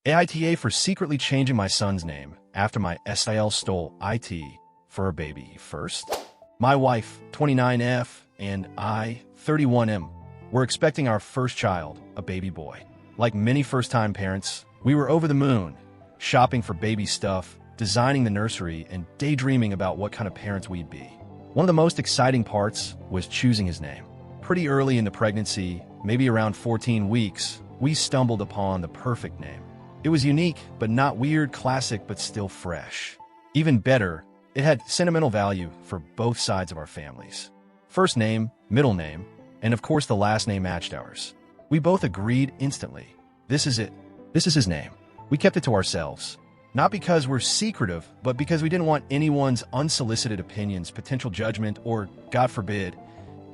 AITA for secretly changing my son's name after my SIL stole IT for a baby first. My wife, 29F, and I, 31M, were expecting our first child, a baby boy. Like many first-time parents, we were over the moon, shopping for baby stuff, designing the nursery, and daydreaming about what kind of parents we'd be. One of the most exciting parts was choosing his name. Pretty early in the pregnancy, maybe around 14 weeks, we stumbled upon the perfect name. It was unique, but not weird, classic, but still fresh. Even better, it had sentimental value for both sides of our families. First name, middle name, and of course the last name matched ours. We both agreed instantly. This is it. This is his name. We kept it to ourselves. Not because we're secretive, but because we didn't want anyone's unsolicited opinions, potential judgment, or, God forbid,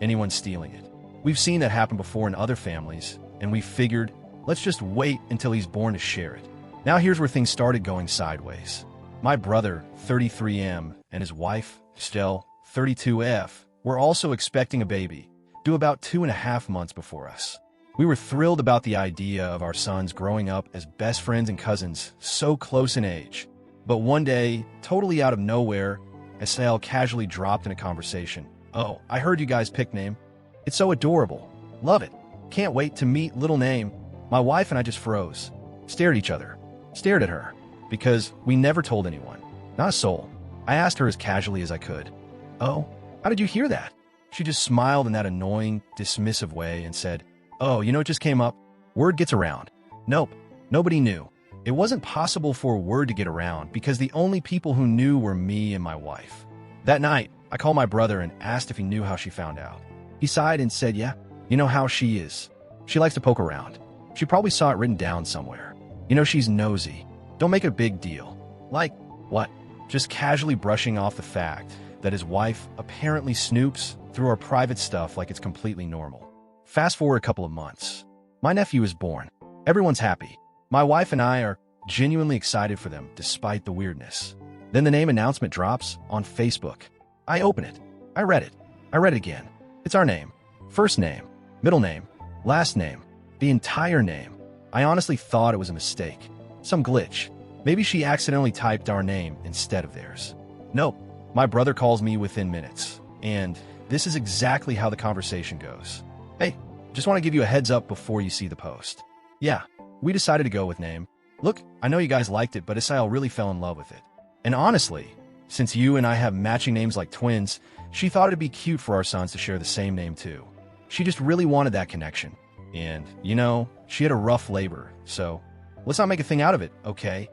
anyone stealing it. We've seen that happen before in other families, and we figured, let's just wait until he's born to share it. Now here's where things started going sideways. My brother, 33M, and his wife, Stell, 32F, were also expecting a baby, due about 2.5 months before us. We were thrilled about the idea of our sons growing up as best friends and cousins, so close in age. But one day, totally out of nowhere, Estelle casually dropped in a conversation. "Oh, I heard you guys picked name. It's so adorable. Love it. Can't wait to meet little name." My wife and I just froze, stared at each other, stared at her, because we never told anyone. Not a soul. I asked her as casually as I could, "Oh, how did you hear that?" She just smiled in that annoying, dismissive way and said, "Oh, it just came up. Word gets around." Nope, nobody knew. It wasn't possible for word to get around because the only people who knew were me and my wife. That night, I called my brother and asked if he knew how she found out. He sighed and said, "Yeah, you know how she is. She likes to poke around. She probably saw it written down somewhere. She's nosy. Don't make a big deal." Like, what? Just casually brushing off the fact that his wife apparently snoops through our private stuff like it's completely normal. Fast forward a couple of months. My nephew is born. Everyone's happy. My wife and I are genuinely excited for them, despite the weirdness. Then the name announcement drops on Facebook. I open it. I read it. I read it again. It's our name. First name, middle name, last name, the entire name. I honestly thought it was a mistake. Some glitch. Maybe she accidentally typed our name instead of theirs. Nope. My brother calls me within minutes. And this is exactly how the conversation goes. "Hey, just want to give you a heads up before you see the post. Yeah, we decided to go with name. Look, I know you guys liked it, but Isael really fell in love with it. And honestly, since you and I have matching names like twins, she thought it'd be cute for our sons to share the same name too. She just really wanted that connection. And, she had a rough labor, so let's not make a thing out of it, okay?"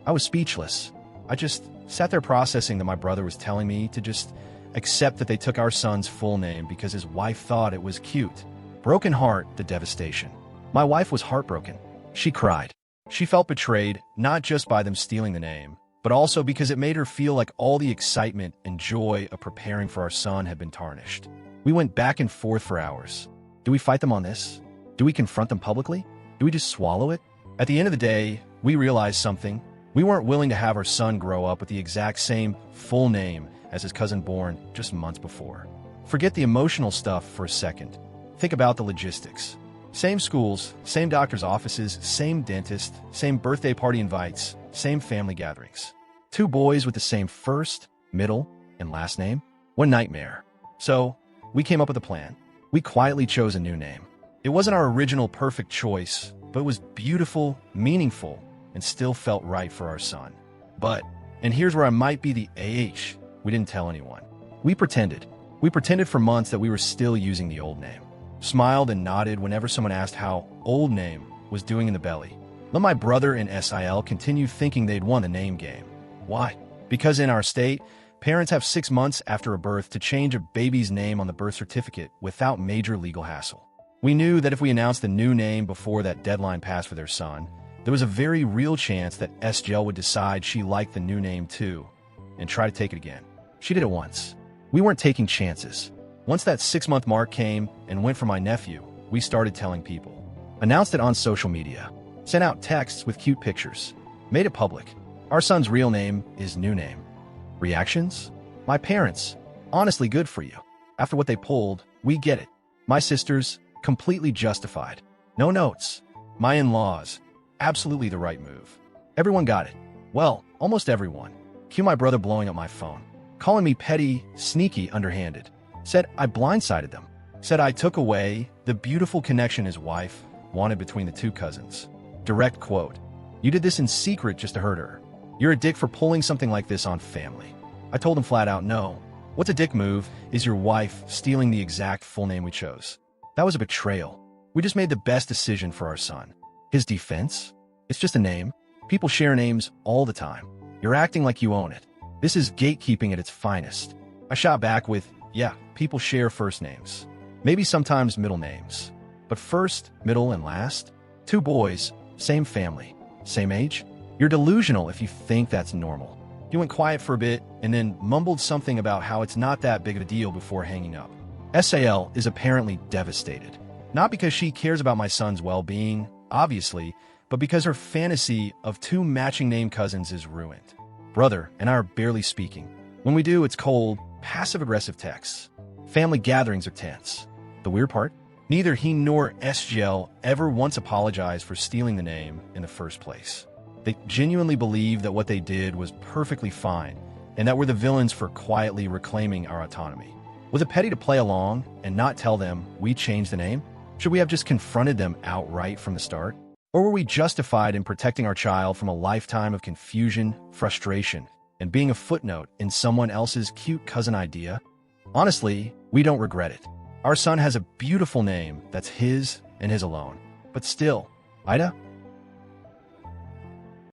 I was speechless. I just sat there processing that my brother was telling me to just accept that they took our son's full name because his wife thought it was cute. Broken heart, the devastation. My wife was heartbroken. She cried. She felt betrayed, not just by them stealing the name, but also because it made her feel like all the excitement and joy of preparing for our son had been tarnished. We went back and forth for hours. Do we fight them on this? Do we confront them publicly? Do we just swallow it? At the end of the day, we realized something. We weren't willing to have our son grow up with the exact same full name as his cousin born just months before. Forget the emotional stuff for a second. Think about the logistics. Same schools, same doctor's offices, same dentist, same birthday party invites, same family gatherings. 2 boys with the same first, middle, and last name? One nightmare. So, we came up with a plan. We quietly chose a new name. It wasn't our original perfect choice, but it was beautiful, meaningful, and still felt right for our son. But, and here's where I might be the AH, we didn't tell anyone. We pretended. We pretended for months that we were still using the old name. Smiled and nodded whenever someone asked how old name was doing in the belly. Let my brother and SIL continue thinking they'd won the name game. Why? Because in our state, parents have 6 months after a birth to change a baby's name on the birth certificate without major legal hassle. We knew that if we announced the new name before that deadline passed for their son, there was a very real chance that SGL would decide she liked the new name too and try to take it again. She did it once. We weren't taking chances. Once that 6-month mark came and went for my nephew, we started telling people. Announced it on social media. Sent out texts with cute pictures. Made it public. Our son's real name is new name. Reactions? My parents. Honestly, good for you. After what they pulled, we get it. My sisters, completely justified. No notes. My in-laws. absolutely the right move. Everyone got it. Well, almost everyone. Cue my brother blowing up my phone, calling me petty, sneaky, underhanded. Said I blindsided them. Said I took away the beautiful connection his wife wanted between the two cousins. Direct quote. You did this in secret just to hurt her. You're a dick for pulling something like this on family. I told him flat out, no. What's a dick move is your wife stealing the exact full name we chose. That was a betrayal. We just made the best decision for our son. His defense? It's just a name. People share names all the time. You're acting like you own it. This is gatekeeping at its finest. I shot back with, yeah, people share first names. Maybe sometimes middle names. But first, middle, and last? Two boys, same family, same age? You're delusional if you think that's normal. He went quiet for a bit and then mumbled something about how it's not that big of a deal before hanging up. SIL is apparently devastated. Not because she cares about my son's well-being, obviously, but because her fantasy of two matching name cousins is ruined. Brother and I are barely speaking. When we do, it's cold, passive-aggressive texts. Family gatherings are tense. The weird part? Neither he nor SGL ever once apologized for stealing the name in the first place. They genuinely believe that what they did was perfectly fine and that we're the villains for quietly reclaiming our autonomy. Was it petty to play along and not tell them we changed the name? Should we have just confronted them outright from the start? Or were we justified in protecting our child from a lifetime of confusion, frustration, and being a footnote in someone else's cute cousin idea? Honestly, we don't regret it. Our son has a beautiful name that's his and his alone. But still, AITA?